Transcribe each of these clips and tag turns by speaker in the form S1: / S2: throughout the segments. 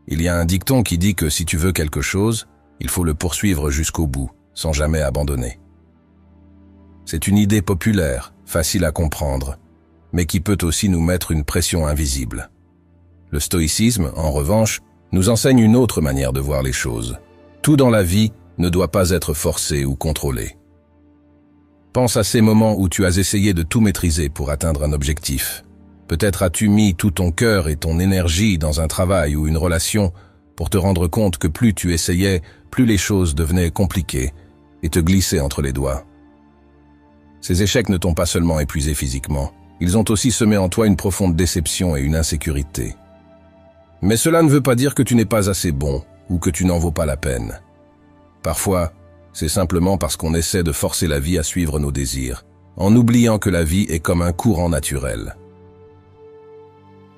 S1: Il y a un dicton qui dit que si tu veux quelque chose, il faut le poursuivre jusqu'au bout, sans jamais abandonner. C'est une idée populaire, facile à comprendre, mais qui peut aussi nous mettre une pression invisible. Le stoïcisme, en revanche, nous enseigne une autre manière de voir les choses. Tout dans la vie ne doit pas être forcé ou contrôlé. Pense à ces moments où tu as essayé de tout maîtriser pour atteindre un objectif. Peut-être as-tu mis tout ton cœur et ton énergie dans un travail ou une relation pour te rendre compte que plus tu essayais, plus les choses devenaient compliquées et te glissaient entre les doigts. Ces échecs ne t'ont pas seulement épuisé physiquement, ils ont aussi semé en toi une profonde déception et une insécurité. Mais cela ne veut pas dire que tu n'es pas assez bon ou que tu n'en vaux pas la peine. Parfois, c'est simplement parce qu'on essaie de forcer la vie à suivre nos désirs, en oubliant que la vie est comme un courant naturel.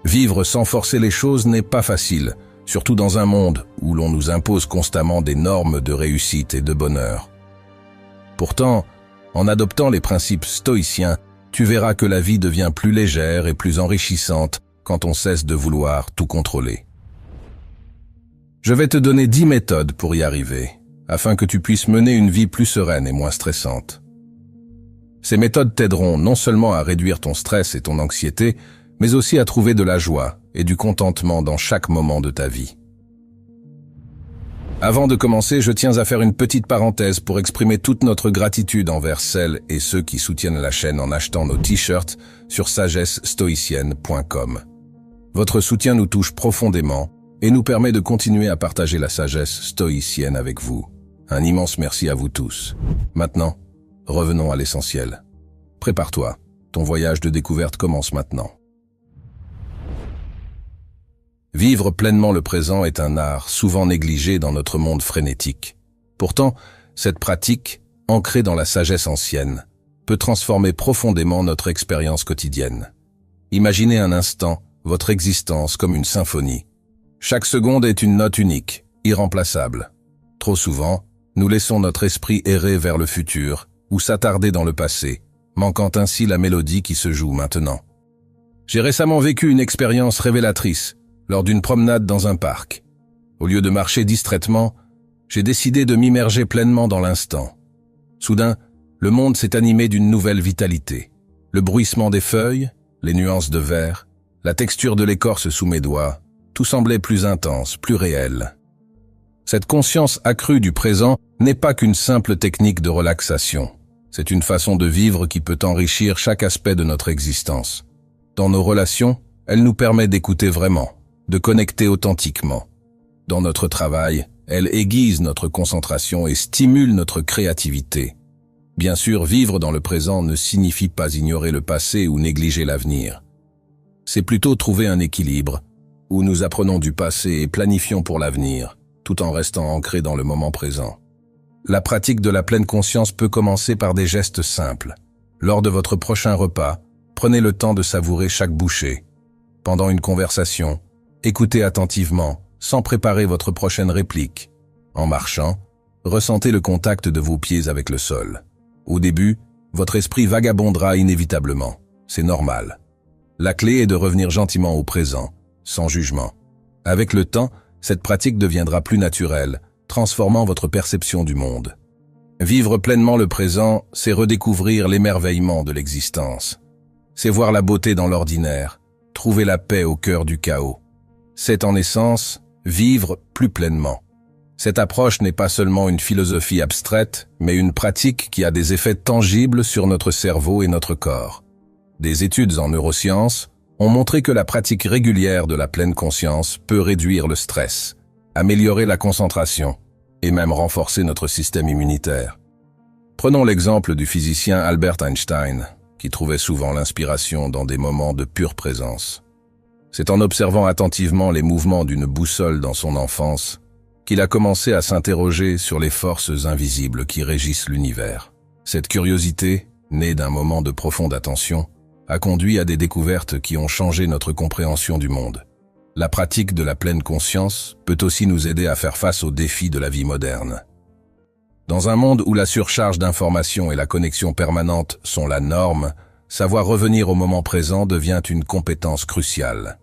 S1: Vivre sans forcer les choses n'est pas facile, surtout dans un monde où l'on nous impose constamment des normes de réussite et de bonheur. Pourtant, en adoptant les principes stoïciens, tu verras que la vie devient plus légère et plus enrichissante quand on cesse de vouloir tout contrôler. Je vais te donner 10 méthodes pour y arriver, afin que tu puisses mener une vie plus sereine et moins stressante. Ces méthodes t'aideront non seulement à réduire ton stress et ton anxiété, mais aussi à trouver de la joie et du contentement dans chaque moment de ta vie. Avant de commencer, je tiens à faire une petite parenthèse pour exprimer toute notre gratitude envers celles et ceux qui soutiennent la chaîne en achetant nos t-shirts sur sagessestoïcienne.com. Votre soutien nous touche profondément et nous permet de continuer à partager la sagesse stoïcienne avec vous. Un immense merci à vous tous. Maintenant, revenons à l'essentiel. Prépare-toi, ton voyage de découverte commence maintenant. Vivre pleinement le présent est un art souvent négligé dans notre monde frénétique. Pourtant, cette pratique, ancrée dans la sagesse ancienne, peut transformer profondément notre expérience quotidienne. Imaginez un instant votre existence comme une symphonie. Chaque seconde est une note unique, irremplaçable. Trop souvent, nous laissons notre esprit errer vers le futur ou s'attarder dans le passé, manquant ainsi la mélodie qui se joue maintenant. J'ai récemment vécu une expérience révélatrice lors d'une promenade dans un parc. Au lieu de marcher distraitement, j'ai décidé de m'immerger pleinement dans l'instant. Soudain, le monde s'est animé d'une nouvelle vitalité. Le bruissement des feuilles, les nuances de vert, la texture de l'écorce sous mes doigts, tout semblait plus intense, plus réel. Cette conscience accrue du présent n'est pas qu'une simple technique de relaxation. C'est une façon de vivre qui peut enrichir chaque aspect de notre existence. Dans nos relations, elle nous permet d'écouter vraiment, de connecter authentiquement. Dans notre travail, elle aiguise notre concentration et stimule notre créativité. Bien sûr, vivre dans le présent ne signifie pas ignorer le passé ou négliger l'avenir. C'est plutôt trouver un équilibre, où nous apprenons du passé et planifions pour l'avenir, tout en restant ancrés dans le moment présent. La pratique de la pleine conscience peut commencer par des gestes simples. Lors de votre prochain repas, prenez le temps de savourer chaque bouchée. Pendant une conversation, écoutez attentivement, sans préparer votre prochaine réplique. En marchant, ressentez le contact de vos pieds avec le sol. Au début, votre esprit vagabondera inévitablement. C'est normal. La clé est de revenir gentiment au présent, sans jugement. Avec le temps, cette pratique deviendra plus naturelle, transformant votre perception du monde. Vivre pleinement le présent, c'est redécouvrir l'émerveillement de l'existence. C'est voir la beauté dans l'ordinaire, trouver la paix au cœur du chaos. C'est en essence vivre plus pleinement. Cette approche n'est pas seulement une philosophie abstraite, mais une pratique qui a des effets tangibles sur notre cerveau et notre corps. Des études en neurosciences ont montré que la pratique régulière de la pleine conscience peut réduire le stress, améliorer la concentration et même renforcer notre système immunitaire. Prenons l'exemple du physicien Albert Einstein, qui trouvait souvent l'inspiration dans des moments de pure présence. C'est en observant attentivement les mouvements d'une boussole dans son enfance qu'il a commencé à s'interroger sur les forces invisibles qui régissent l'univers. Cette curiosité, née d'un moment de profonde attention, a conduit à des découvertes qui ont changé notre compréhension du monde. La pratique de la pleine conscience peut aussi nous aider à faire face aux défis de la vie moderne. Dans un monde où la surcharge d'informations et la connexion permanente sont la norme, savoir revenir au moment présent devient une compétence cruciale.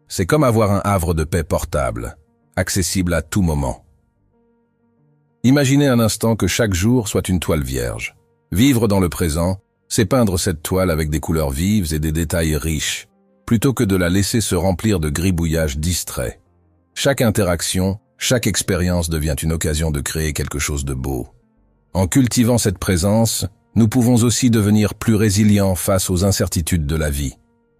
S1: C'est comme avoir un havre de paix portable, accessible à tout moment. Imaginez un instant que chaque jour soit une toile vierge. Vivre dans le présent, c'est peindre cette toile avec des couleurs vives et des détails riches, plutôt que de la laisser se remplir de gribouillages distraits. Chaque interaction, chaque expérience devient une occasion de créer quelque chose de beau. En cultivant cette présence, nous pouvons aussi devenir plus résilients face aux incertitudes de la vie.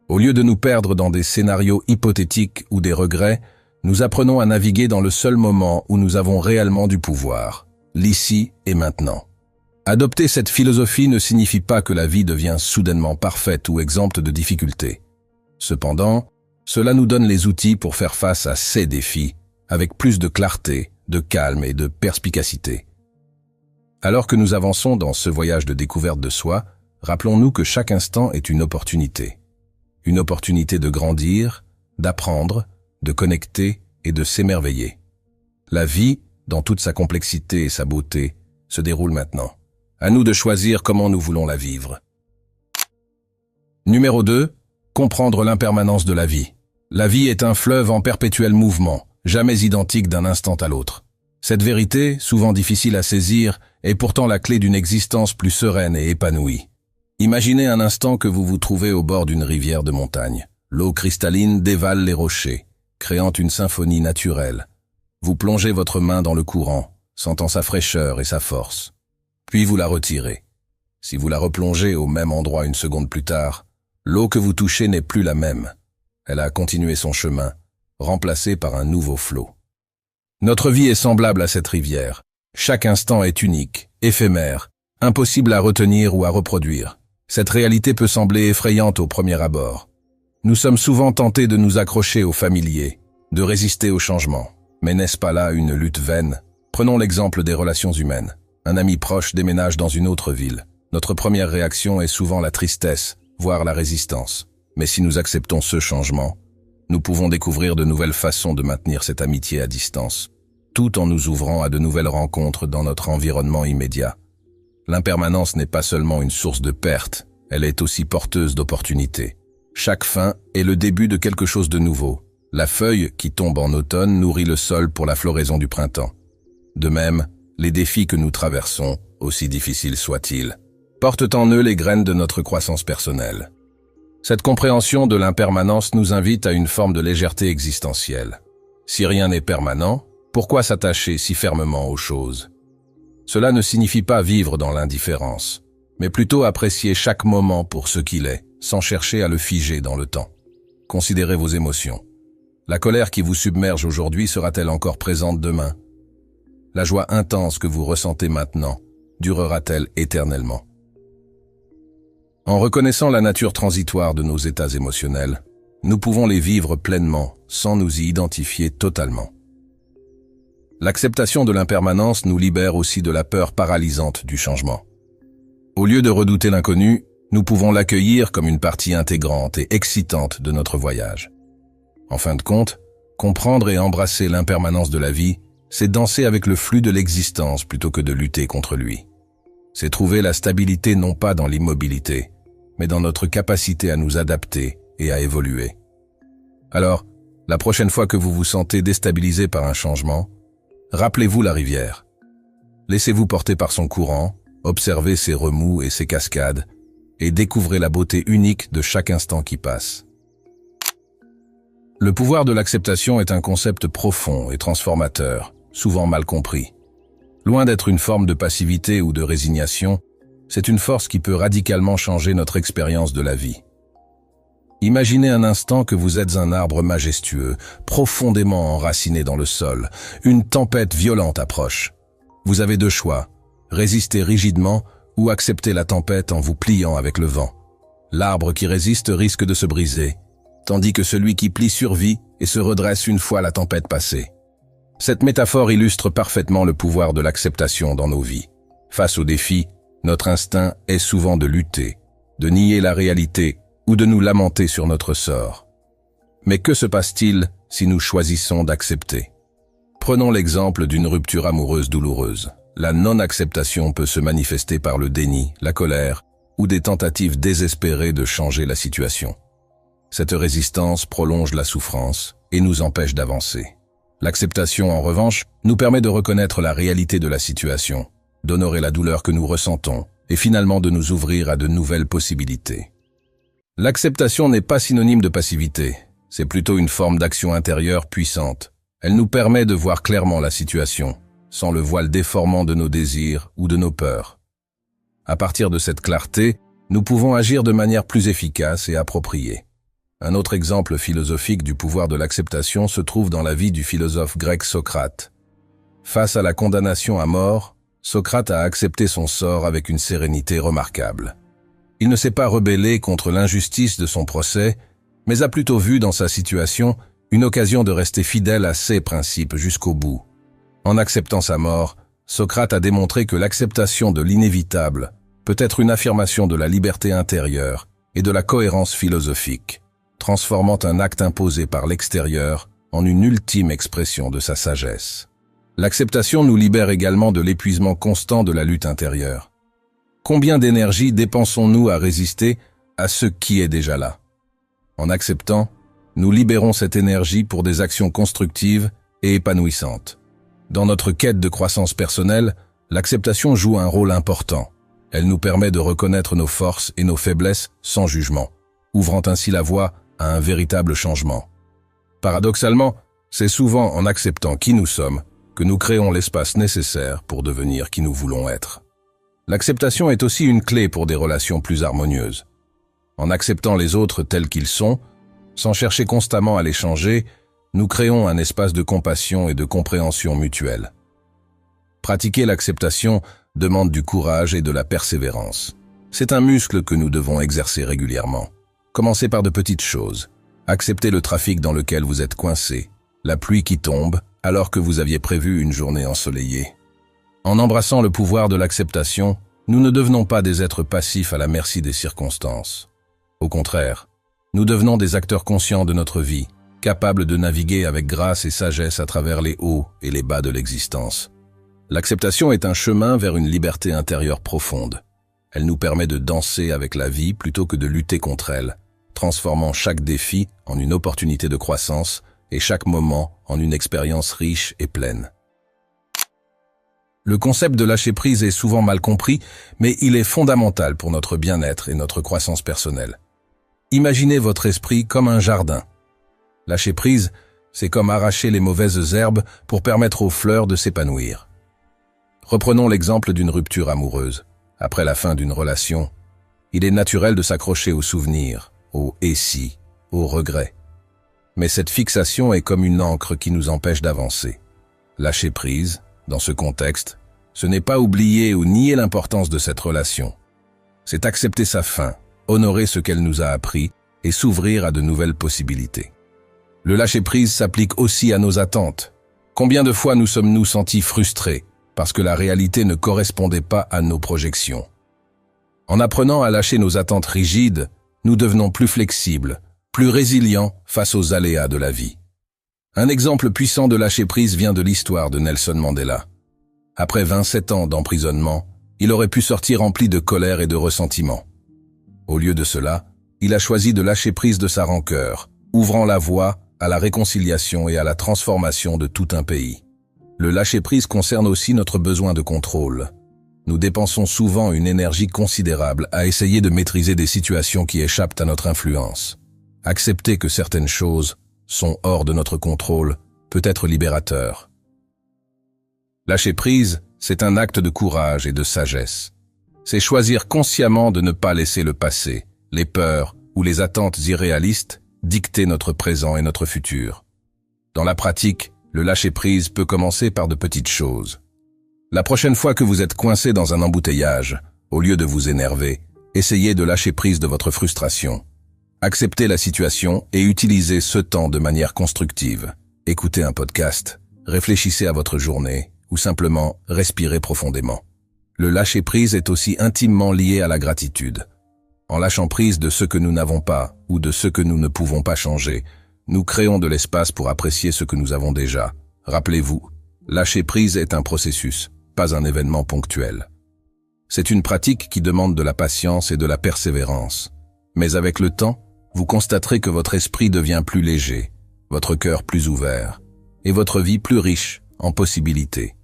S1: Au lieu de nous perdre dans des scénarios hypothétiques ou des regrets, nous apprenons à naviguer dans le seul moment où nous avons réellement du pouvoir, l'ici et maintenant. Adopter cette philosophie ne signifie pas que la vie devient soudainement parfaite ou exempte de difficultés. Cependant, cela nous donne les outils pour faire face à ces défis avec plus de clarté, de calme et de perspicacité. Alors que nous avançons dans ce voyage de découverte de soi, rappelons-nous que chaque instant est une opportunité. Une opportunité de grandir, d'apprendre, de connecter et de s'émerveiller. La vie, dans toute sa complexité et sa beauté, se déroule maintenant. À nous de choisir comment nous voulons la vivre. Numéro 2. Comprendre l'impermanence de la vie. La vie est un fleuve en perpétuel mouvement, jamais identique d'un instant à l'autre. Cette vérité, souvent difficile à saisir, est pourtant la clé d'une existence plus sereine et épanouie. Imaginez un instant que vous vous trouvez au bord d'une rivière de montagne. L'eau cristalline dévale les rochers, créant une symphonie naturelle. Vous plongez votre main dans le courant, sentant sa fraîcheur et sa force. Puis vous la retirez. Si vous la replongez au même endroit une seconde plus tard, l'eau que vous touchez n'est plus la même. Elle a continué son chemin, remplacée par un nouveau flot. Notre vie est semblable à cette rivière. Chaque instant est unique, éphémère, impossible à retenir ou à reproduire. Cette réalité peut sembler effrayante au premier abord. Nous sommes souvent tentés de nous accrocher au familier, de résister au changement. Mais n'est-ce pas là une lutte vaine? Prenons l'exemple des relations humaines. Un ami proche déménage dans une autre ville. Notre première réaction est souvent la tristesse, voire la résistance. Mais si nous acceptons ce changement, nous pouvons découvrir de nouvelles façons de maintenir cette amitié à distance, tout en nous ouvrant à de nouvelles rencontres dans notre environnement immédiat. L'impermanence n'est pas seulement une source de pertes, elle est aussi porteuse d'opportunités. Chaque fin est le début de quelque chose de nouveau. La feuille qui tombe en automne nourrit le sol pour la floraison du printemps. De même, les défis que nous traversons, aussi difficiles soient-ils, portent en eux les graines de notre croissance personnelle. Cette compréhension de l'impermanence nous invite à une forme de légèreté existentielle. Si rien n'est permanent, pourquoi s'attacher si fermement aux choses? Cela ne signifie pas vivre dans l'indifférence, mais plutôt apprécier chaque moment pour ce qu'il est, sans chercher à le figer dans le temps. Considérez vos émotions. La colère qui vous submerge aujourd'hui sera-t-elle encore présente demain? La joie intense que vous ressentez maintenant durera-t-elle éternellement? En reconnaissant la nature transitoire de nos états émotionnels, nous pouvons les vivre pleinement sans nous y identifier totalement. L'acceptation de l'impermanence nous libère aussi de la peur paralysante du changement. Au lieu de redouter l'inconnu, nous pouvons l'accueillir comme une partie intégrante et excitante de notre voyage. En fin de compte, comprendre et embrasser l'impermanence de la vie, c'est danser avec le flux de l'existence plutôt que de lutter contre lui. C'est trouver la stabilité non pas dans l'immobilité, mais dans notre capacité à nous adapter et à évoluer. Alors, la prochaine fois que vous vous sentez déstabilisé par un changement, rappelez-vous la rivière. Laissez-vous porter par son courant, observez ses remous et ses cascades, et découvrez la beauté unique de chaque instant qui passe. Le pouvoir de l'acceptation est un concept profond et transformateur, souvent mal compris. Loin d'être une forme de passivité ou de résignation, c'est une force qui peut radicalement changer notre expérience de la vie. Imaginez un instant que vous êtes un arbre majestueux, profondément enraciné dans le sol. Une tempête violente approche. Vous avez deux choix, résister rigidement ou accepter la tempête en vous pliant avec le vent. L'arbre qui résiste risque de se briser, tandis que celui qui plie survit et se redresse une fois la tempête passée. Cette métaphore illustre parfaitement le pouvoir de l'acceptation dans nos vies. Face aux défis, notre instinct est souvent de lutter, de nier la réalité ou de nous lamenter sur notre sort. Mais que se passe-t-il si nous choisissons d'accepter? Prenons l'exemple d'une rupture amoureuse douloureuse. La non-acceptation peut se manifester par le déni, la colère ou des tentatives désespérées de changer la situation. Cette résistance prolonge la souffrance et nous empêche d'avancer. L'acceptation, en revanche, nous permet de reconnaître la réalité de la situation, d'honorer la douleur que nous ressentons et finalement de nous ouvrir à de nouvelles possibilités. L'acceptation n'est pas synonyme de passivité, c'est plutôt une forme d'action intérieure puissante. Elle nous permet de voir clairement la situation, sans le voile déformant de nos désirs ou de nos peurs. À partir de cette clarté, nous pouvons agir de manière plus efficace et appropriée. Un autre exemple philosophique du pouvoir de l'acceptation se trouve dans la vie du philosophe grec Socrate. Face à la condamnation à mort, Socrate a accepté son sort avec une sérénité remarquable. Il ne s'est pas rebellé contre l'injustice de son procès, mais a plutôt vu dans sa situation une occasion de rester fidèle à ses principes jusqu'au bout. En acceptant sa mort, Socrate a démontré que l'acceptation de l'inévitable peut être une affirmation de la liberté intérieure et de la cohérence philosophique, transformant un acte imposé par l'extérieur en une ultime expression de sa sagesse. L'acceptation nous libère également de l'épuisement constant de la lutte intérieure. Combien d'énergie dépensons-nous à résister à ce qui est déjà là? En acceptant, nous libérons cette énergie pour des actions constructives et épanouissantes. Dans notre quête de croissance personnelle, l'acceptation joue un rôle important. Elle nous permet de reconnaître nos forces et nos faiblesses sans jugement, ouvrant ainsi la voie à un véritable changement. Paradoxalement, c'est souvent en acceptant qui nous sommes que nous créons l'espace nécessaire pour devenir qui nous voulons être. L'acceptation est aussi une clé pour des relations plus harmonieuses. En acceptant les autres tels qu'ils sont, sans chercher constamment à les changer, nous créons un espace de compassion et de compréhension mutuelle. Pratiquer l'acceptation demande du courage et de la persévérance. C'est un muscle que nous devons exercer régulièrement. Commencez par de petites choses. Acceptez le trafic dans lequel vous êtes coincé, la pluie qui tombe alors que vous aviez prévu une journée ensoleillée. En embrassant le pouvoir de l'acceptation, nous ne devenons pas des êtres passifs à la merci des circonstances. Au contraire, nous devenons des acteurs conscients de notre vie, capables de naviguer avec grâce et sagesse à travers les hauts et les bas de l'existence. L'acceptation est un chemin vers une liberté intérieure profonde. Elle nous permet de danser avec la vie plutôt que de lutter contre elle, transformant chaque défi en une opportunité de croissance et chaque moment en une expérience riche et pleine. Le concept de lâcher prise est souvent mal compris, mais il est fondamental pour notre bien-être et notre croissance personnelle. Imaginez votre esprit comme un jardin. Lâcher prise, c'est comme arracher les mauvaises herbes pour permettre aux fleurs de s'épanouir. Reprenons l'exemple d'une rupture amoureuse. Après la fin d'une relation, il est naturel de s'accrocher aux souvenirs, aux « et si », aux regrets. Mais cette fixation est comme une encre qui nous empêche d'avancer. Lâcher prise, dans ce contexte, ce n'est pas oublier ou nier l'importance de cette relation. C'est accepter sa fin, honorer ce qu'elle nous a appris et s'ouvrir à de nouvelles possibilités. Le lâcher-prise s'applique aussi à nos attentes. Combien de fois nous sommes-nous sentis frustrés parce que la réalité ne correspondait pas à nos projections? En apprenant à lâcher nos attentes rigides, nous devenons plus flexibles, plus résilients face aux aléas de la vie. Un exemple puissant de lâcher-prise vient de l'histoire de Nelson Mandela. Après 27 ans d'emprisonnement, il aurait pu sortir rempli de colère et de ressentiment. Au lieu de cela, il a choisi de lâcher prise de sa rancœur, ouvrant la voie à la réconciliation et à la transformation de tout un pays. Le lâcher-prise concerne aussi notre besoin de contrôle. Nous dépensons souvent une énergie considérable à essayer de maîtriser des situations qui échappent à notre influence. Accepter que certaines choses sont hors de notre contrôle peut être libérateur. Lâcher prise, c'est un acte de courage et de sagesse. C'est choisir consciemment de ne pas laisser le passé, les peurs ou les attentes irréalistes dicter notre présent et notre futur. Dans la pratique, le lâcher-prise peut commencer par de petites choses. La prochaine fois que vous êtes coincé dans un embouteillage, au lieu de vous énerver, essayez de lâcher prise de votre frustration. Acceptez la situation et utilisez ce temps de manière constructive. Écoutez un podcast, réfléchissez à votre journée ou simplement respirez profondément. Le lâcher-prise est aussi intimement lié à la gratitude. En lâchant prise de ce que nous n'avons pas ou de ce que nous ne pouvons pas changer, nous créons de l'espace pour apprécier ce que nous avons déjà. Rappelez-vous, lâcher prise est un processus, pas un événement ponctuel. C'est une pratique qui demande de la patience et de la persévérance. Mais avec le temps, vous constaterez que votre esprit devient plus léger, votre cœur plus ouvert, et votre vie plus riche en possibilités.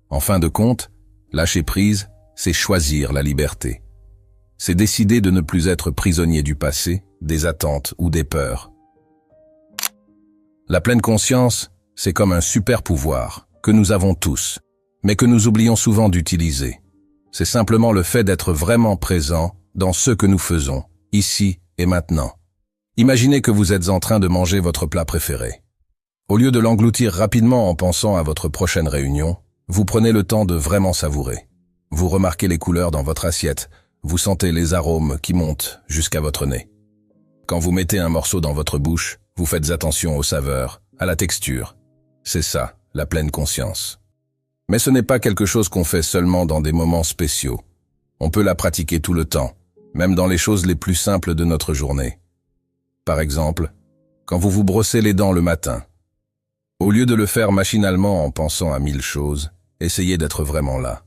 S1: En fin de compte, lâcher prise, c'est choisir la liberté. C'est décider de ne plus être prisonnier du passé, des attentes ou des peurs. La pleine conscience, c'est comme un super pouvoir que nous avons tous, mais que nous oublions souvent d'utiliser. C'est simplement le fait d'être vraiment présent dans ce que nous faisons, ici et maintenant. Imaginez que vous êtes en train de manger votre plat préféré. Au lieu de l'engloutir rapidement en pensant à votre prochaine réunion, vous prenez le temps de vraiment savourer. Vous remarquez les couleurs dans votre assiette, vous sentez les arômes qui montent jusqu'à votre nez. Quand vous mettez un morceau dans votre bouche, vous faites attention aux saveurs, à la texture. C'est ça, la pleine conscience. Mais ce n'est pas quelque chose qu'on fait seulement dans des moments spéciaux. On peut la pratiquer tout le temps, même dans les choses les plus simples de notre journée. Par exemple, quand vous vous brossez les dents le matin. Au lieu de le faire machinalement en pensant à 1000 choses, essayez d'être vraiment là.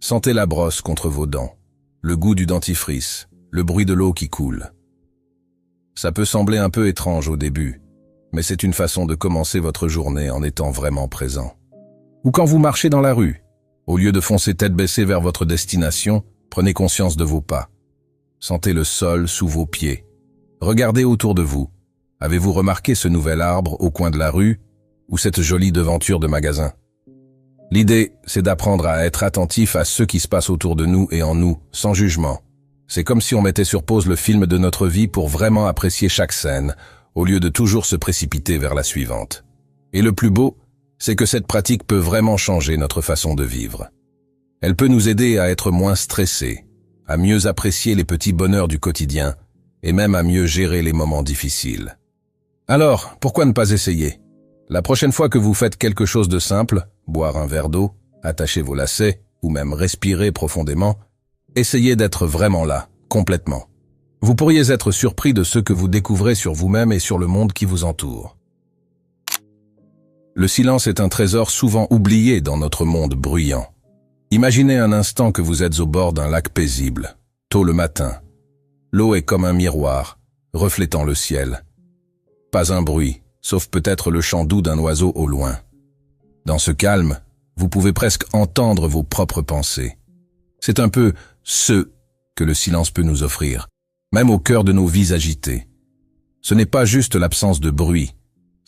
S1: Sentez la brosse contre vos dents, le goût du dentifrice, le bruit de l'eau qui coule. Ça peut sembler un peu étrange au début, mais c'est une façon de commencer votre journée en étant vraiment présent. Ou quand vous marchez dans la rue, au lieu de foncer tête baissée vers votre destination, prenez conscience de vos pas. Sentez le sol sous vos pieds. Regardez autour de vous. Avez-vous remarqué ce nouvel arbre au coin de la rue ou cette jolie devanture de magasin? L'idée, c'est d'apprendre à être attentif à ce qui se passe autour de nous et en nous, sans jugement. C'est comme si on mettait sur pause le film de notre vie pour vraiment apprécier chaque scène, au lieu de toujours se précipiter vers la suivante. Et le plus beau, c'est que cette pratique peut vraiment changer notre façon de vivre. Elle peut nous aider à être moins stressés, à mieux apprécier les petits bonheurs du quotidien, et même à mieux gérer les moments difficiles. Alors, pourquoi ne pas essayer? La prochaine fois que vous faites quelque chose de simple, boire un verre d'eau, attacher vos lacets, ou même respirer profondément, essayez d'être vraiment là, complètement. Vous pourriez être surpris de ce que vous découvrez sur vous-même et sur le monde qui vous entoure. Le silence est un trésor souvent oublié dans notre monde bruyant. Imaginez un instant que vous êtes au bord d'un lac paisible, tôt le matin. L'eau est comme un miroir, reflétant le ciel. Pas un bruit, sauf peut-être le chant doux d'un oiseau au loin. Dans ce calme, vous pouvez presque entendre vos propres pensées. C'est un peu ce que le silence peut nous offrir, même au cœur de nos vies agitées. Ce n'est pas juste l'absence de bruit,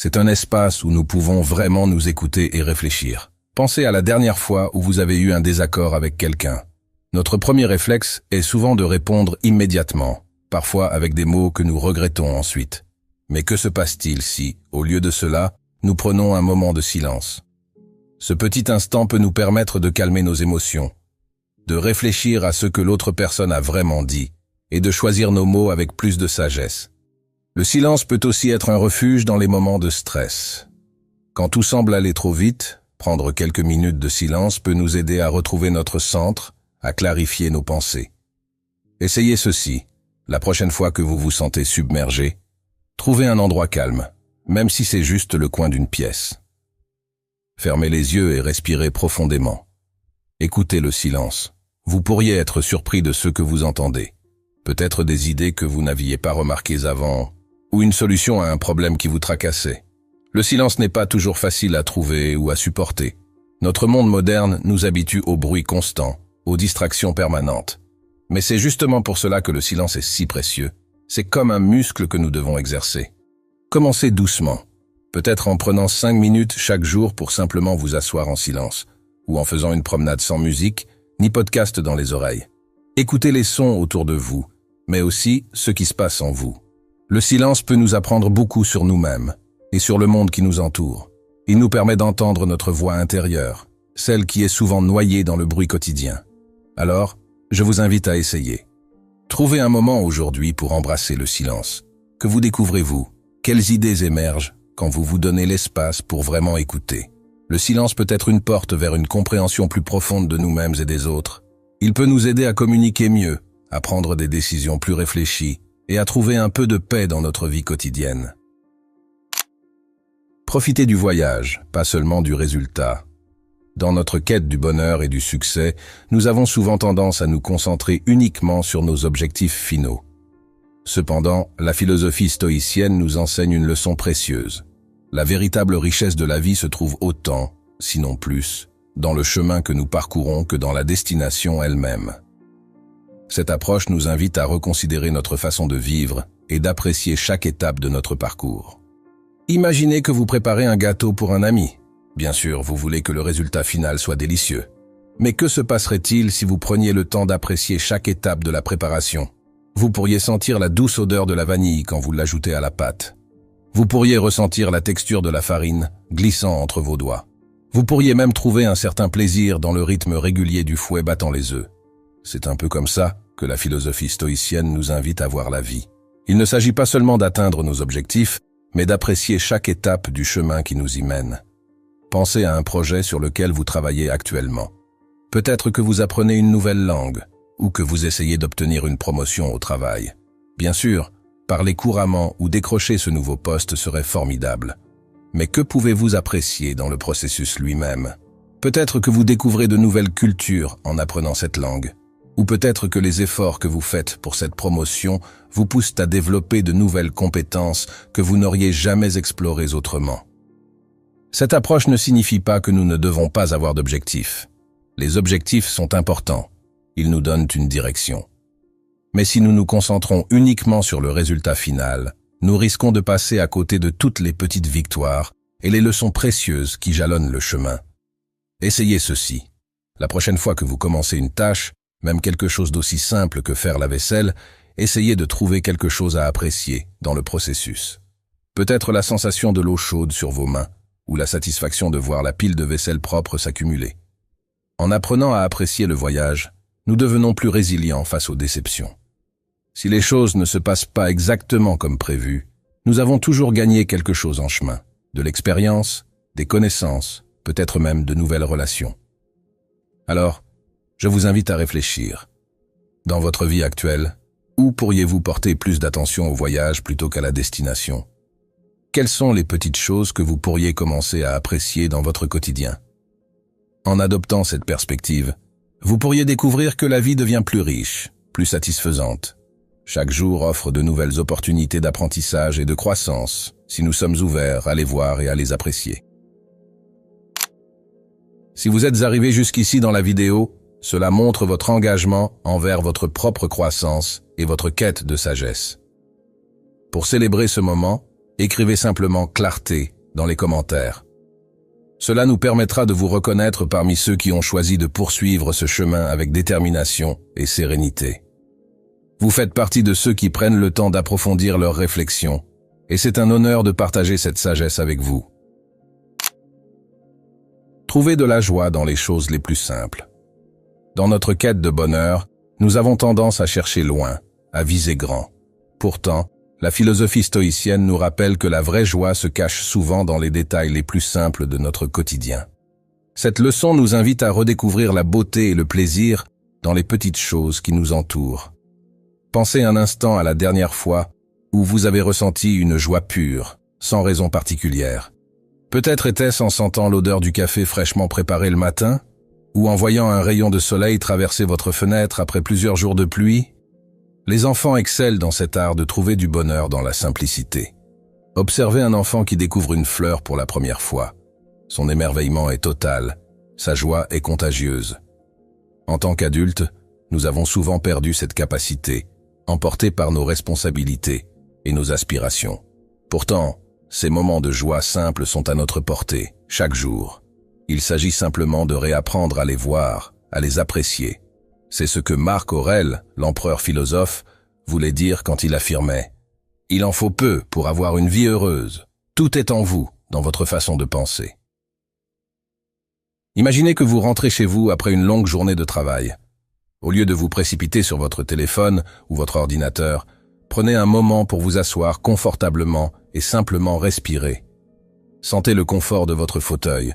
S1: c'est un espace où nous pouvons vraiment nous écouter et réfléchir. Pensez à la dernière fois où vous avez eu un désaccord avec quelqu'un. Notre premier réflexe est souvent de répondre immédiatement, parfois avec des mots que nous regrettons ensuite. Mais que se passe-t-il si, au lieu de cela, nous prenons un moment de silence? Ce petit instant peut nous permettre de calmer nos émotions, de réfléchir à ce que l'autre personne a vraiment dit, et de choisir nos mots avec plus de sagesse. Le silence peut aussi être un refuge dans les moments de stress. Quand tout semble aller trop vite, prendre quelques minutes de silence peut nous aider à retrouver notre centre, à clarifier nos pensées. Essayez ceci. La prochaine fois que vous vous sentez submergé, trouvez un endroit calme, même si c'est juste le coin d'une pièce. Fermez les yeux et respirez profondément. Écoutez le silence. Vous pourriez être surpris de ce que vous entendez. Peut-être des idées que vous n'aviez pas remarquées avant, ou une solution à un problème qui vous tracassait. Le silence n'est pas toujours facile à trouver ou à supporter. Notre monde moderne nous habitue au bruit constant, aux distractions permanentes. Mais c'est justement pour cela que le silence est si précieux. C'est comme un muscle que nous devons exercer. Commencez doucement, peut-être en prenant 5 minutes chaque jour pour simplement vous asseoir en silence, ou en faisant une promenade sans musique, ni podcast dans les oreilles. Écoutez les sons autour de vous, mais aussi ce qui se passe en vous. Le silence peut nous apprendre beaucoup sur nous-mêmes et sur le monde qui nous entoure. Il nous permet d'entendre notre voix intérieure, celle qui est souvent noyée dans le bruit quotidien. Alors, je vous invite à essayer. Trouvez un moment aujourd'hui pour embrasser le silence. Que vous découvrez-vous? Quelles idées émergent quand vous vous donnez l'espace pour vraiment écouter? Le silence peut être une porte vers une compréhension plus profonde de nous-mêmes et des autres. Il peut nous aider à communiquer mieux, à prendre des décisions plus réfléchies et à trouver un peu de paix dans notre vie quotidienne. Profitez du voyage, pas seulement du résultat. Dans notre quête du bonheur et du succès, nous avons souvent tendance à nous concentrer uniquement sur nos objectifs finaux. Cependant, la philosophie stoïcienne nous enseigne une leçon précieuse. La véritable richesse de la vie se trouve autant, sinon plus, dans le chemin que nous parcourons que dans la destination elle-même. Cette approche nous invite à reconsidérer notre façon de vivre et d'apprécier chaque étape de notre parcours. Imaginez que vous préparez un gâteau pour un ami. Bien sûr, vous voulez que le résultat final soit délicieux. Mais que se passerait-il si vous preniez le temps d'apprécier chaque étape de la préparation? Vous pourriez sentir la douce odeur de la vanille quand vous l'ajoutez à la pâte. Vous pourriez ressentir la texture de la farine glissant entre vos doigts. Vous pourriez même trouver un certain plaisir dans le rythme régulier du fouet battant les œufs. C'est un peu comme ça que la philosophie stoïcienne nous invite à voir la vie. Il ne s'agit pas seulement d'atteindre nos objectifs, mais d'apprécier chaque étape du chemin qui nous y mène. Pensez à un projet sur lequel vous travaillez actuellement. Peut-être que vous apprenez une nouvelle langue, ou que vous essayez d'obtenir une promotion au travail. Bien sûr, parler couramment ou décrocher ce nouveau poste serait formidable. Mais que pouvez-vous apprécier dans le processus lui-même? Peut-être que vous découvrez de nouvelles cultures en apprenant cette langue. Ou peut-être que les efforts que vous faites pour cette promotion vous poussent à développer de nouvelles compétences que vous n'auriez jamais explorées autrement. Cette approche ne signifie pas que nous ne devons pas avoir d'objectifs. Les objectifs sont importants. Ils nous donnent une direction. Mais si nous nous concentrons uniquement sur le résultat final, nous risquons de passer à côté de toutes les petites victoires et les leçons précieuses qui jalonnent le chemin. Essayez ceci. La prochaine fois que vous commencez une tâche, même quelque chose d'aussi simple que faire la vaisselle, essayez de trouver quelque chose à apprécier dans le processus. Peut-être la sensation de l'eau chaude sur vos mains, ou la satisfaction de voir la pile de vaisselle propre s'accumuler. En apprenant à apprécier le voyage, nous devenons plus résilients face aux déceptions. Si les choses ne se passent pas exactement comme prévu, nous avons toujours gagné quelque chose en chemin, de l'expérience, des connaissances, peut-être même de nouvelles relations. Alors, je vous invite à réfléchir. Dans votre vie actuelle, où pourriez-vous porter plus d'attention au voyage plutôt qu'à la destination? Quelles sont les petites choses que vous pourriez commencer à apprécier dans votre quotidien? En adoptant cette perspective, vous pourriez découvrir que la vie devient plus riche, plus satisfaisante. Chaque jour offre de nouvelles opportunités d'apprentissage et de croissance, si nous sommes ouverts à les voir et à les apprécier. Si vous êtes arrivé jusqu'ici dans la vidéo, cela montre votre engagement envers votre propre croissance et votre quête de sagesse. Pour célébrer ce moment, écrivez simplement « clarté » dans les commentaires. Cela nous permettra de vous reconnaître parmi ceux qui ont choisi de poursuivre ce chemin avec détermination et sérénité. Vous faites partie de ceux qui prennent le temps d'approfondir leurs réflexions, et c'est un honneur de partager cette sagesse avec vous. Trouvez de la joie dans les choses les plus simples. Dans notre quête de bonheur, nous avons tendance à chercher loin, à viser grand. Pourtant, la philosophie stoïcienne nous rappelle que la vraie joie se cache souvent dans les détails les plus simples de notre quotidien. Cette leçon nous invite à redécouvrir la beauté et le plaisir dans les petites choses qui nous entourent. Pensez un instant à la dernière fois où vous avez ressenti une joie pure, sans raison particulière. Peut-être était-ce en sentant l'odeur du café fraîchement préparé le matin, ou en voyant un rayon de soleil traverser votre fenêtre après plusieurs jours de pluie. Les enfants excellent dans cet art de trouver du bonheur dans la simplicité. Observez un enfant qui découvre une fleur pour la première fois. Son émerveillement est total, sa joie est contagieuse. En tant qu'adultes, nous avons souvent perdu cette capacité, emportés par nos responsabilités et nos aspirations. Pourtant, ces moments de joie simples sont à notre portée, chaque jour. Il s'agit simplement de réapprendre à les voir, à les apprécier. C'est ce que Marc Aurèle, l'empereur philosophe, voulait dire quand il affirmait « Il en faut peu pour avoir une vie heureuse. Tout est en vous, dans votre façon de penser. » Imaginez que vous rentrez chez vous après une longue journée de travail. Au lieu de vous précipiter sur votre téléphone ou votre ordinateur, prenez un moment pour vous asseoir confortablement et simplement respirer. Sentez le confort de votre fauteuil,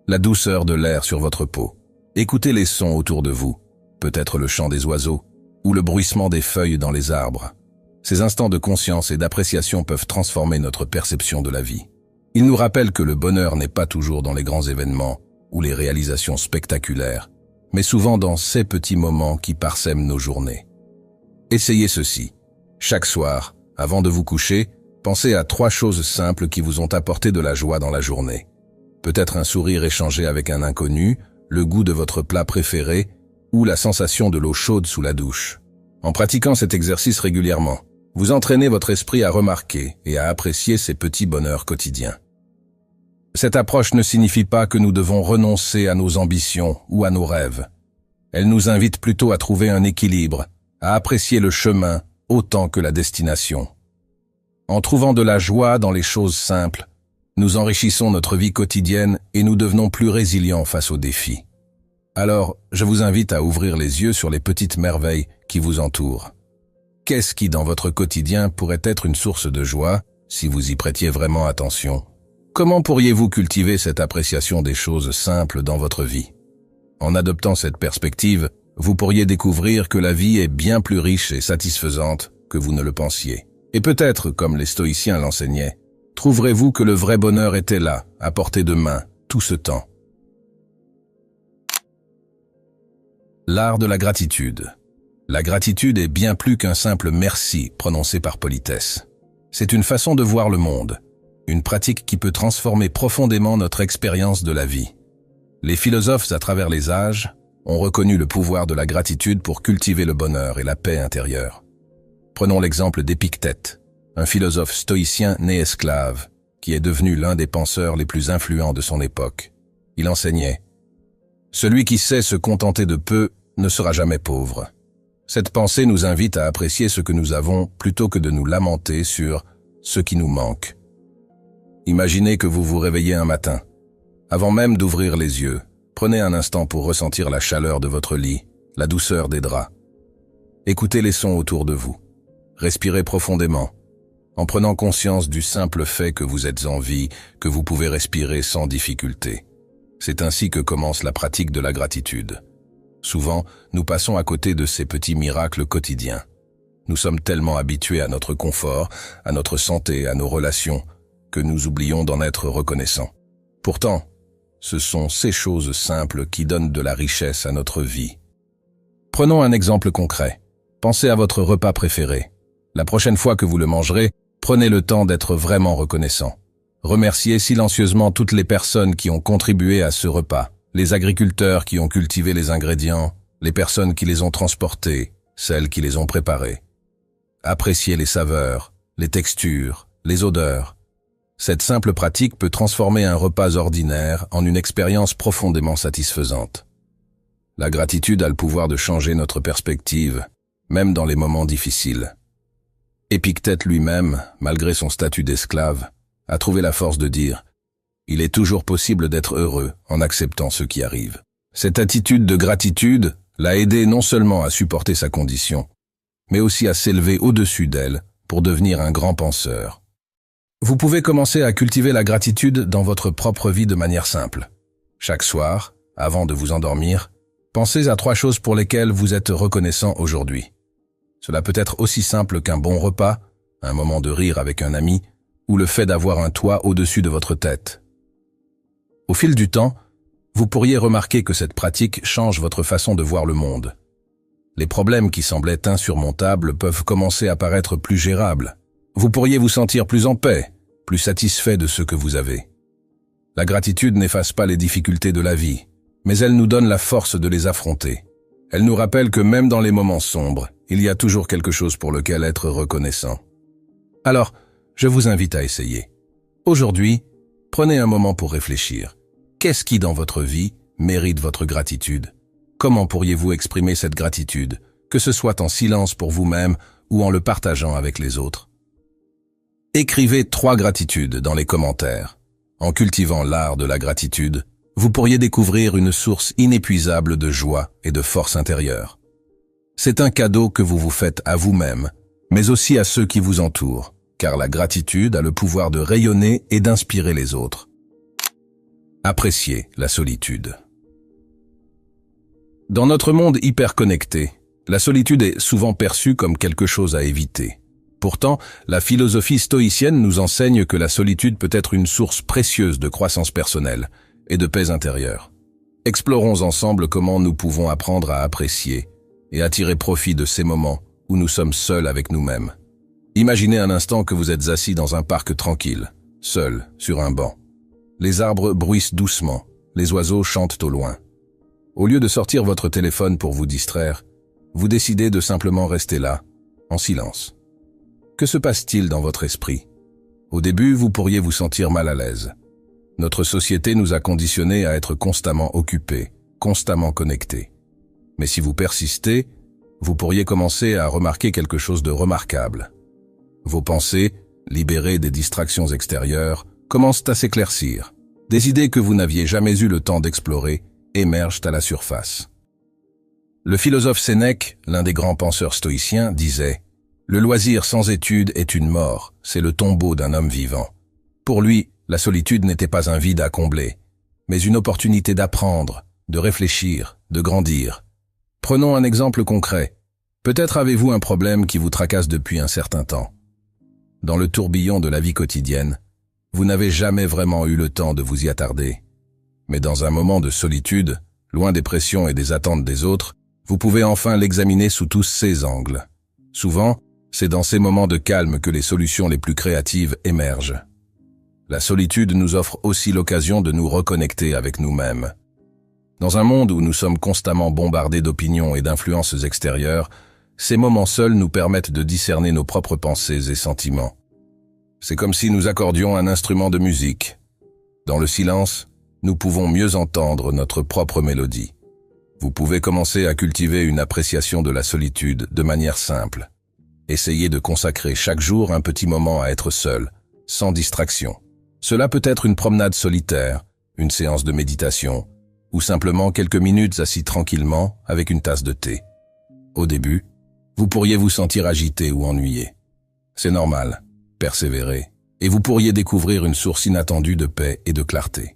S1: la douceur de l'air sur votre peau. Écoutez les sons autour de vous, peut-être le chant des oiseaux ou le bruissement des feuilles dans les arbres. Ces instants de conscience et d'appréciation peuvent transformer notre perception de la vie. Ils nous rappellent que le bonheur n'est pas toujours dans les grands événements ou les réalisations spectaculaires, mais souvent dans ces petits moments qui parsèment nos journées. Essayez ceci. Chaque soir, avant de vous coucher, pensez à 3 choses simples qui vous ont apporté de la joie dans la journée. Peut-être un sourire échangé avec un inconnu, le goût de votre plat préféré ou la sensation de l'eau chaude sous la douche. En pratiquant cet exercice régulièrement, vous entraînez votre esprit à remarquer et à apprécier ces petits bonheurs quotidiens. Cette approche ne signifie pas que nous devons renoncer à nos ambitions ou à nos rêves. Elle nous invite plutôt à trouver un équilibre, à apprécier le chemin autant que la destination. En trouvant de la joie dans les choses simples, nous enrichissons notre vie quotidienne et nous devenons plus résilients face aux défis. Alors, je vous invite à ouvrir les yeux sur les petites merveilles qui vous entourent. Qu'est-ce qui, dans votre quotidien, pourrait être une source de joie si vous y prêtiez vraiment attention? Comment pourriez-vous cultiver cette appréciation des choses simples dans votre vie? En adoptant cette perspective, vous pourriez découvrir que la vie est bien plus riche et satisfaisante que vous ne le pensiez. Et peut-être, comme les stoïciens l'enseignaient, trouverez-vous que le vrai bonheur était là, à portée de main, tout ce temps. L'art de la gratitude. La gratitude est bien plus qu'un simple merci prononcé par politesse. C'est une façon de voir le monde, une pratique qui peut transformer profondément notre expérience de la vie. Les philosophes à travers les âges ont reconnu le pouvoir de la gratitude pour cultiver le bonheur et la paix intérieure. Prenons l'exemple d'Épictète, un philosophe stoïcien né esclave, qui est devenu l'un des penseurs les plus influents de son époque. Il enseignait « Celui qui sait se contenter de peu ne sera jamais pauvre ». Cette pensée nous invite à apprécier ce que nous avons plutôt que de nous lamenter sur ce qui nous manque. Imaginez que vous vous réveillez un matin. Avant même d'ouvrir les yeux, prenez un instant pour ressentir la chaleur de votre lit, la douceur des draps. Écoutez les sons autour de vous. Respirez profondément, en prenant conscience du simple fait que vous êtes en vie, que vous pouvez respirer sans difficulté. C'est ainsi que commence la pratique de la gratitude. Souvent, nous passons à côté de ces petits miracles quotidiens. Nous sommes tellement habitués à notre confort, à notre santé, à nos relations, que nous oublions d'en être reconnaissants. Pourtant, ce sont ces choses simples qui donnent de la richesse à notre vie. Prenons un exemple concret. Pensez à votre repas préféré. La prochaine fois que vous le mangerez, prenez le temps d'être vraiment reconnaissant. Remerciez silencieusement toutes les personnes qui ont contribué à ce repas. Les agriculteurs qui ont cultivé les ingrédients, les personnes qui les ont transportés, celles qui les ont préparés. Appréciez les saveurs, les textures, les odeurs. Cette simple pratique peut transformer un repas ordinaire en une expérience profondément satisfaisante. La gratitude a le pouvoir de changer notre perspective, même dans les moments difficiles. Épictète lui-même, malgré son statut d'esclave, a trouvé la force de dire « Il est toujours possible d'être heureux en acceptant ce qui arrive ». Cette attitude de gratitude l'a aidé non seulement à supporter sa condition, mais aussi à s'élever au-dessus d'elle pour devenir un grand penseur. Vous pouvez commencer à cultiver la gratitude dans votre propre vie de manière simple. Chaque soir, avant de vous endormir, pensez à 3 choses pour lesquelles vous êtes reconnaissant aujourd'hui. Cela peut être aussi simple qu'un bon repas, un moment de rire avec un ami, ou le fait d'avoir un toit au-dessus de votre tête. Au fil du temps, vous pourriez remarquer que cette pratique change votre façon de voir le monde. Les problèmes qui semblaient insurmontables peuvent commencer à paraître plus gérables. Vous pourriez vous sentir plus en paix, plus satisfait de ce que vous avez. La gratitude n'efface pas les difficultés de la vie, mais elle nous donne la force de les affronter. Elle nous rappelle que même dans les moments sombres, il y a toujours quelque chose pour lequel être reconnaissant. Alors, je vous invite à essayer. Aujourd'hui, prenez un moment pour réfléchir. Qu'est-ce qui, dans votre vie, mérite votre gratitude? Comment pourriez-vous exprimer cette gratitude, que ce soit en silence pour vous-même ou en le partageant avec les autres? Écrivez 3 gratitudes dans les commentaires. En cultivant l'art de la gratitude, vous pourriez découvrir une source inépuisable de joie et de force intérieure. C'est un cadeau que vous vous faites à vous-même, mais aussi à ceux qui vous entourent, car la gratitude a le pouvoir de rayonner et d'inspirer les autres. Appréciez la solitude. Dans notre monde hyper connecté, la solitude est souvent perçue comme quelque chose à éviter. Pourtant, la philosophie stoïcienne nous enseigne que la solitude peut être une source précieuse de croissance personnelle et de paix intérieure. Explorons ensemble comment nous pouvons apprendre à apprécier et à tirer profit de ces moments où nous sommes seuls avec nous-mêmes. Imaginez un instant que vous êtes assis dans un parc tranquille, seul, sur un banc. Les arbres bruissent doucement, les oiseaux chantent au loin. Au lieu de sortir votre téléphone pour vous distraire, vous décidez de simplement rester là, en silence. Que se passe-t-il dans votre esprit? Au début, vous pourriez vous sentir mal à l'aise. Notre société nous a conditionnés à être constamment occupés, constamment connectés. Mais si vous persistez, vous pourriez commencer à remarquer quelque chose de remarquable. Vos pensées, libérées des distractions extérieures, commencent à s'éclaircir. Des idées que vous n'aviez jamais eu le temps d'explorer émergent à la surface. Le philosophe Sénèque, l'un des grands penseurs stoïciens, disait « Le loisir sans étude est une mort, c'est le tombeau d'un homme vivant ». Pour lui, la solitude n'était pas un vide à combler, mais une opportunité d'apprendre, de réfléchir, de grandir. Prenons un exemple concret. Peut-être avez-vous un problème qui vous tracasse depuis un certain temps. Dans le tourbillon de la vie quotidienne, vous n'avez jamais vraiment eu le temps de vous y attarder. Mais dans un moment de solitude, loin des pressions et des attentes des autres, vous pouvez enfin l'examiner sous tous ses angles. Souvent, c'est dans ces moments de calme que les solutions les plus créatives émergent. La solitude nous offre aussi l'occasion de nous reconnecter avec nous-mêmes. Dans un monde où nous sommes constamment bombardés d'opinions et d'influences extérieures, ces moments seuls nous permettent de discerner nos propres pensées et sentiments. C'est comme si nous accordions un instrument de musique. Dans le silence, nous pouvons mieux entendre notre propre mélodie. Vous pouvez commencer à cultiver une appréciation de la solitude de manière simple. Essayez de consacrer chaque jour un petit moment à être seul, sans distraction. Cela peut être une promenade solitaire, une séance de méditation, ou simplement quelques minutes assis tranquillement avec une tasse de thé. Au début, vous pourriez vous sentir agité ou ennuyé. C'est normal, persévérez, et vous pourriez découvrir une source inattendue de paix et de clarté.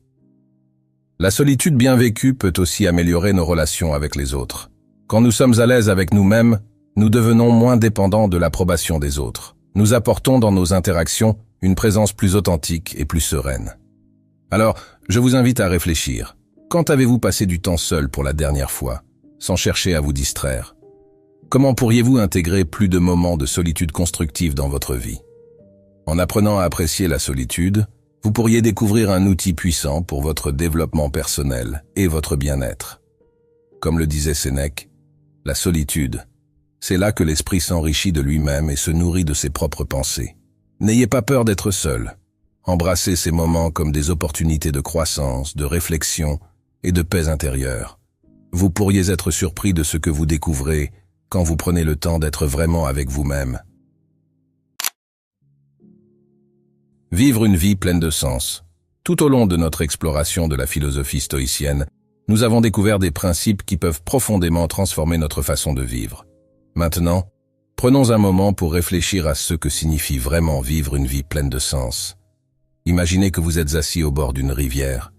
S1: La solitude bien vécue peut aussi améliorer nos relations avec les autres. Quand nous sommes à l'aise avec nous-mêmes, nous devenons moins dépendants de l'approbation des autres. Nous apportons dans nos interactions une présence plus authentique et plus sereine. Alors, je vous invite à réfléchir. Quand avez-vous passé du temps seul pour la dernière fois, sans chercher à vous distraire? Comment pourriez-vous intégrer plus de moments de solitude constructive dans votre vie? En apprenant à apprécier la solitude, vous pourriez découvrir un outil puissant pour votre développement personnel et votre bien-être. Comme le disait Sénèque, la solitude, c'est là que l'esprit s'enrichit de lui-même et se nourrit de ses propres pensées. N'ayez pas peur d'être seul. Embrassez ces moments comme des opportunités de croissance, de réflexion et de paix intérieure. Vous pourriez être surpris de ce que vous découvrez quand vous prenez le temps d'être vraiment avec vous-même. Vivre une vie pleine de sens. Tout au long de notre exploration de la philosophie stoïcienne, nous avons découvert des principes qui peuvent profondément transformer notre façon de vivre. Maintenant, prenons un moment pour réfléchir à ce que signifie vraiment vivre une vie pleine de sens. Imaginez que vous êtes assis au bord d'une rivière.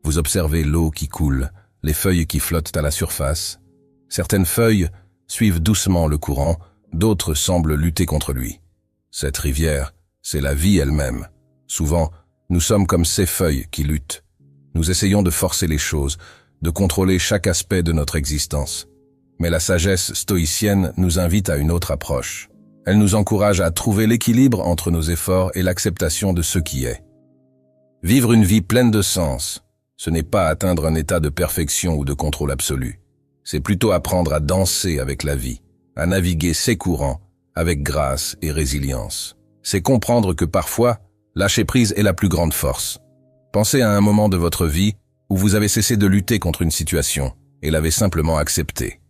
S1: Vous observez l'eau qui coule, les feuilles qui flottent à la surface. Certaines feuilles suivent doucement le courant, d'autres semblent lutter contre lui. Cette rivière, c'est la vie elle-même. Souvent, nous sommes comme ces feuilles qui luttent. Nous essayons de forcer les choses, de contrôler chaque aspect de notre existence. Mais la sagesse stoïcienne nous invite à une autre approche. Elle nous encourage à trouver l'équilibre entre nos efforts et l'acceptation de ce qui est. Vivre une vie pleine de sens, ce n'est pas atteindre un état de perfection ou de contrôle absolu. C'est plutôt apprendre à danser avec la vie, à naviguer ses courants avec grâce et résilience. C'est comprendre que parfois, lâcher prise est la plus grande force. Pensez à un moment de votre vie où vous avez cessé de lutter contre une situation et l'avez simplement acceptée.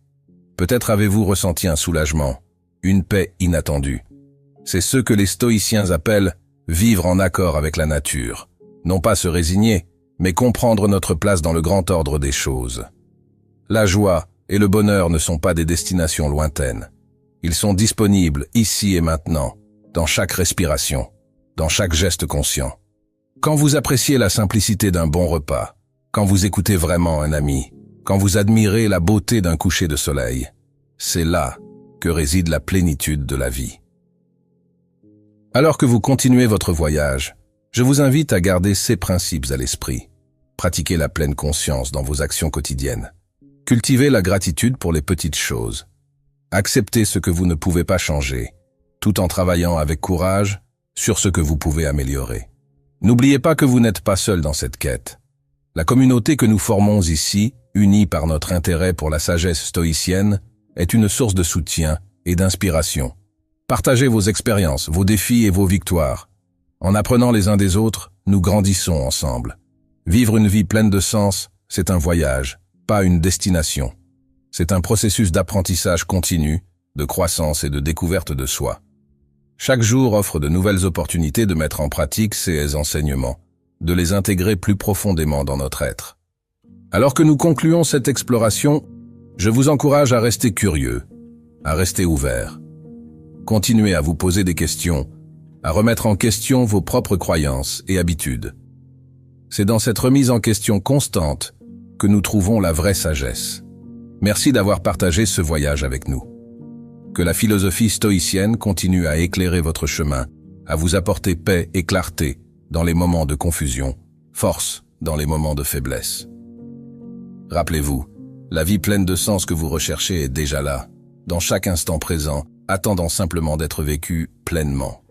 S1: Peut-être avez-vous ressenti un soulagement, une paix inattendue. C'est ce que les stoïciens appellent vivre en accord avec la nature. Non pas se résigner, mais comprendre notre place dans le grand ordre des choses. La joie et le bonheur ne sont pas des destinations lointaines. Ils sont disponibles ici et maintenant, dans chaque respiration, dans chaque geste conscient. Quand vous appréciez la simplicité d'un bon repas, quand vous écoutez vraiment un ami, quand vous admirez la beauté d'un coucher de soleil, c'est là que réside la plénitude de la vie. Alors que vous continuez votre voyage, je vous invite à garder ces principes à l'esprit. Pratiquez la pleine conscience dans vos actions quotidiennes. Cultivez la gratitude pour les petites choses. Acceptez ce que vous ne pouvez pas changer tout en travaillant avec courage sur ce que vous pouvez améliorer. N'oubliez pas que vous n'êtes pas seul dans cette quête. La communauté que nous formons ici, unie par notre intérêt pour la sagesse stoïcienne, est une source de soutien et d'inspiration. Partagez vos expériences, vos défis et vos victoires. En apprenant les uns des autres, nous grandissons ensemble. Vivre une vie pleine de sens, c'est un voyage, pas une destination. C'est un processus d'apprentissage continu, de croissance et de découverte de soi. Chaque jour offre de nouvelles opportunités de mettre en pratique ces enseignements, de les intégrer plus profondément dans notre être. Alors que nous concluons cette exploration, je vous encourage à rester curieux, à rester ouvert. Continuez à vous poser des questions, à remettre en question vos propres croyances et habitudes. C'est dans cette remise en question constante que nous trouvons la vraie sagesse. Merci d'avoir partagé ce voyage avec nous. Que la philosophie stoïcienne continue à éclairer votre chemin, à vous apporter paix et clarté dans les moments de confusion, force dans les moments de faiblesse. Rappelez-vous, la vie pleine de sens que vous recherchez est déjà là, dans chaque instant présent, attendant simplement d'être vécue pleinement.